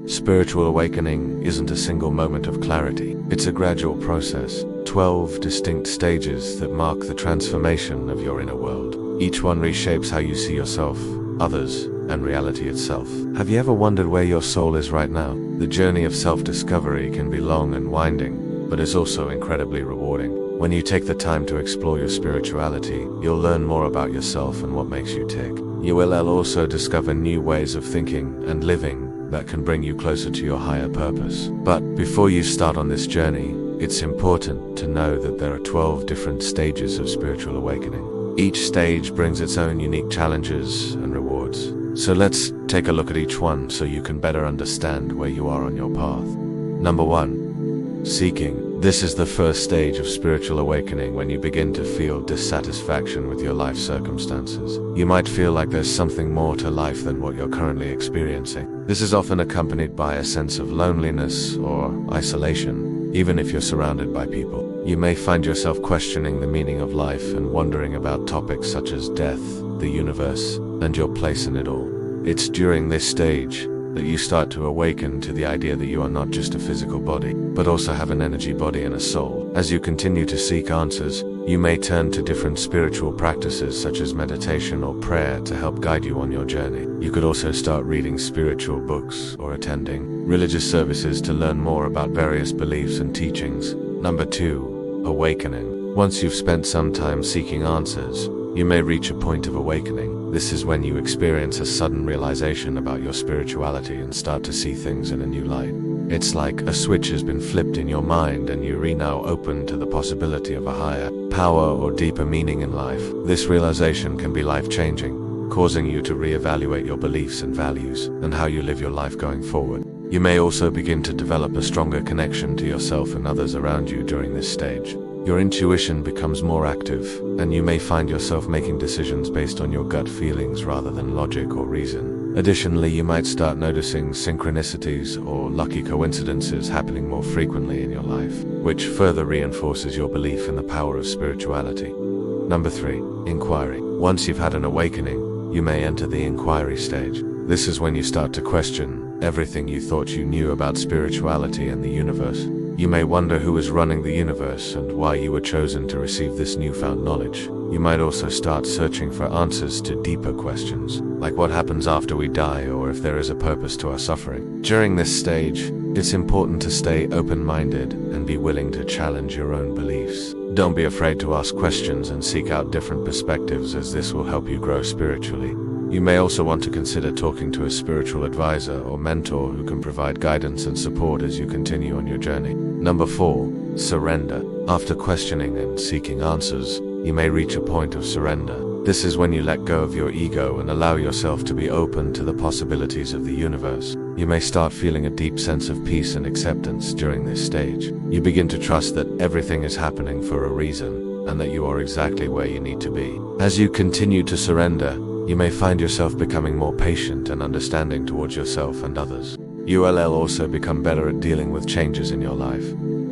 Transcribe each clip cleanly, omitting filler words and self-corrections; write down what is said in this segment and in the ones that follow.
Spiritual awakening isn't a single moment of clarity. It's a gradual process, 12 distinct stages that mark the transformation of your inner world. Each one reshapes how you see yourself, others, and reality itself. Have you ever wondered where your soul is right now? The journey of self-discovery can be long and winding, but it's also incredibly rewarding. When you take the time to explore your spirituality, you'll learn more about yourself and what makes you tick. You will also discover new ways of thinking and living that can bring you closer to your higher purpose. But before you start on this journey, it's important to know that there are 12 different stages of spiritual awakening. Each stage brings its own unique challenges and rewards. So let's take a look at each one so you can better understand where you are on your path. Number 1. Seeking. This is the first stage of spiritual awakening when you begin to feel dissatisfaction with your life circumstances. You might feel like there's something more to life than what you're currently experiencing. This is often accompanied by a sense of loneliness or isolation, even if you're surrounded by people. You may find yourself questioning the meaning of life and wondering about topics such as death, the universe, and your place in it all. It's during this stage that you start to awaken to the idea that you are not just a physical body, but also have an energy body and a soul. As you continue to seek answers, you may turn to different spiritual practices such as meditation or prayer to help guide you on your journey. You could also start reading spiritual books or attending religious services to learn more about various beliefs and teachings. Number 2. Awakening. Once you've spent some time seeking answers, you may reach a point of awakening. This is when you experience a sudden realization about your spirituality and start to see things in a new light. It's like a switch has been flipped in your mind and you're now open to the possibility of a higher power or deeper meaning in life. This realization can be life-changing, causing you to reevaluate your beliefs and values and how you live your life going forward. You may also begin to develop a stronger connection to yourself and others around you during this stage. Your intuition becomes more active, and you may find yourself making decisions based on your gut feelings rather than logic or reason. Additionally, you might start noticing synchronicities or lucky coincidences happening more frequently in your life, which further reinforces your belief in the power of spirituality. Number 3. Inquiry. Once you've had an awakening, you may enter the inquiry stage. This is when you start to question everything you thought you knew about spirituality and the universe. You may wonder who is running the universe and why you were chosen to receive this newfound knowledge. You might also start searching for answers to deeper questions, like what happens after we die or if there is a purpose to our suffering. During this stage, it's important to stay open-minded and be willing to challenge your own beliefs. Don't be afraid to ask questions and seek out different perspectives, as this will help you grow spiritually. You may also want to consider talking to a spiritual advisor or mentor who can provide guidance and support as you continue on your journey. Number 4. Surrender. After questioning and seeking answers, you may reach a point of surrender. This is when you let go of your ego and allow yourself to be open to the possibilities of the universe. You may start feeling a deep sense of peace and acceptance during this stage. You begin to trust that everything is happening for a reason and that you are exactly where you need to be. As you continue to surrender, you may find yourself becoming more patient and understanding towards yourself and others. You'll also become better at dealing with changes in your life,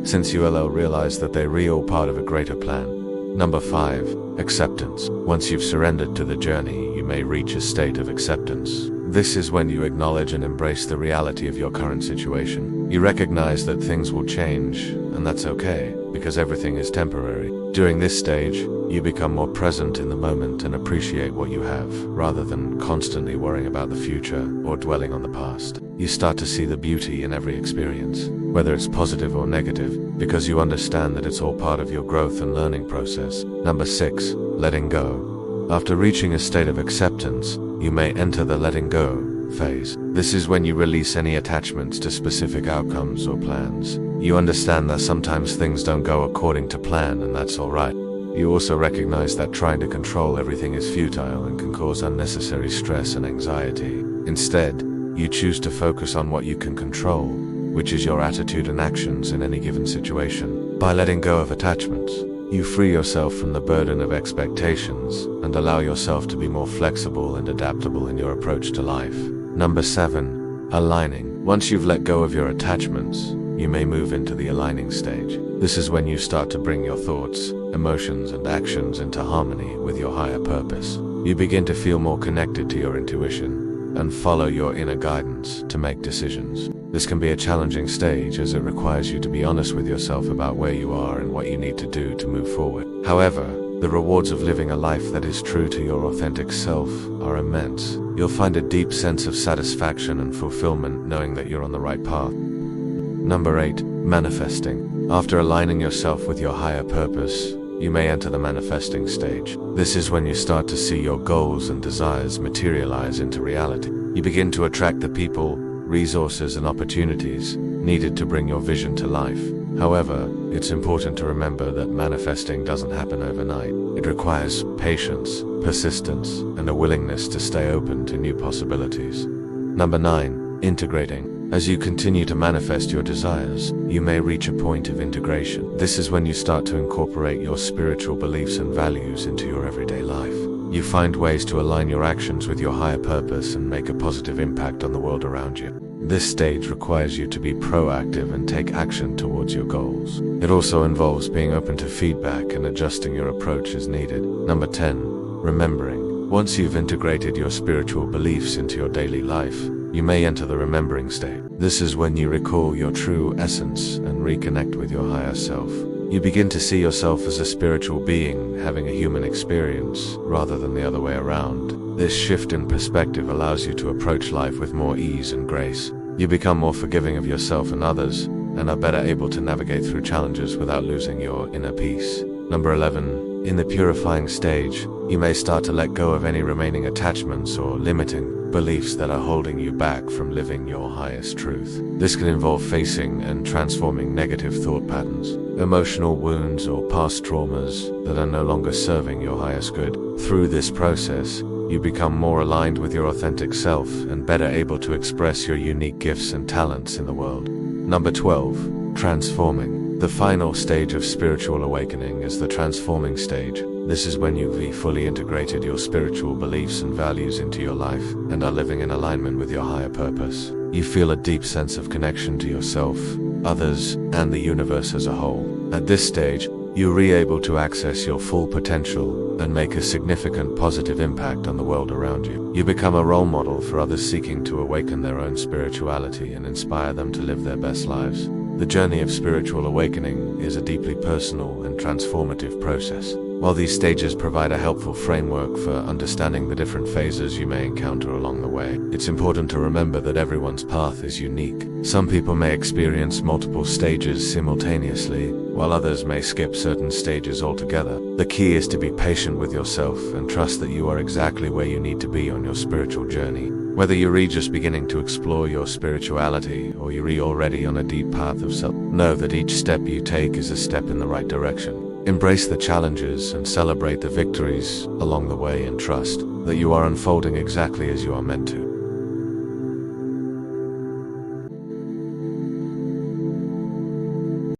since you'll realize that they're all part of a greater plan. Number 5. Acceptance. Once you've surrendered to the journey, you may reach a state of acceptance. This is when you acknowledge and embrace the reality of your current situation. You recognize that things will change, and that's okay, because everything is temporary. During this stage, you become more present in the moment and appreciate what you have, rather than constantly worrying about the future or dwelling on the past. You start to see the beauty in every experience, whether it's positive or negative, because you understand that it's all part of your growth and learning process. Number 6. Letting go. After reaching a state of acceptance, you may enter the letting go phase. This is when you release any attachments to specific outcomes or plans. You understand that sometimes things don't go according to plan, and that's alright. You also recognize that trying to control everything is futile and can cause unnecessary stress and anxiety. Instead, you choose to focus on what you can control, which is your attitude and actions in any given situation. By letting go of attachments, you free yourself from the burden of expectations and allow yourself to be more flexible and adaptable in your approach to life. Number 7. Aligning. Once you've let go of your attachments, you may move into the aligning stage. This is when you start to bring your thoughts, emotions, and actions into harmony with your higher purpose. You begin to feel more connected to your intuition, and follow your inner guidance to make decisions. This can be a challenging stage as it requires you to be honest with yourself about where you are and what you need to do to move forward. However, the rewards of living a life that is true to your authentic self are immense. You'll find a deep sense of satisfaction and fulfillment knowing that you're on the right path. Number 8. Manifesting. After aligning yourself with your higher purpose, you may enter the manifesting stage. This is when you start to see your goals and desires materialize into reality. You begin to attract the people, resources, and opportunities needed to bring your vision to life. However, it's important to remember that manifesting doesn't happen overnight. It requires patience, persistence, and a willingness to stay open to new possibilities. Number 9. Integrating. As you continue to manifest your desires, you may reach a point of integration. This is when you start to incorporate your spiritual beliefs and values into your everyday life. You find ways to align your actions with your higher purpose and make a positive impact on the world around you. This stage requires you to be proactive and take action towards your goals. It also involves being open to feedback and adjusting your approach as needed. Number 10. Remembering. Once you've integrated your spiritual beliefs into your daily life, you may enter the remembering state. This is when you recall your true essence and reconnect with your higher self. You begin to see yourself as a spiritual being having a human experience rather than the other way around. This shift in perspective allows you to approach life with more ease and grace. You become more forgiving of yourself and others, and are better able to navigate through challenges without losing your inner peace. Number 11. In the purifying stage, you may start to let go of any remaining attachments or limiting beliefs that are holding you back from living your highest truth. This can involve facing and transforming negative thought patterns, emotional wounds, or past traumas that are no longer serving your highest good. Through this process, you become more aligned with your authentic self and better able to express your unique gifts and talents in the world. Number 12. Transforming. The final stage of spiritual awakening is the transforming stage. This is when you've fully integrated your spiritual beliefs and values into your life and are living in alignment with your higher purpose. You feel a deep sense of connection to yourself, others, and the universe as a whole. At this stage, you're able to access your full potential and make a significant positive impact on the world around you. You become a role model for others seeking to awaken their own spirituality and inspire them to live their best lives. The journey of spiritual awakening is a deeply personal and transformative process. While these stages provide a helpful framework for understanding the different phases you may encounter along the way, it's important to remember that everyone's path is unique. Some people may experience multiple stages simultaneously, while others may skip certain stages altogether. The key is to be patient with yourself and trust that you are exactly where you need to be on your spiritual journey. Whether you're just beginning to explore your spirituality or you're already on a deep path of self, know that each step you take is a step in the right direction. Embrace the challenges and celebrate the victories along the way and trust that you are unfolding exactly as you are meant to.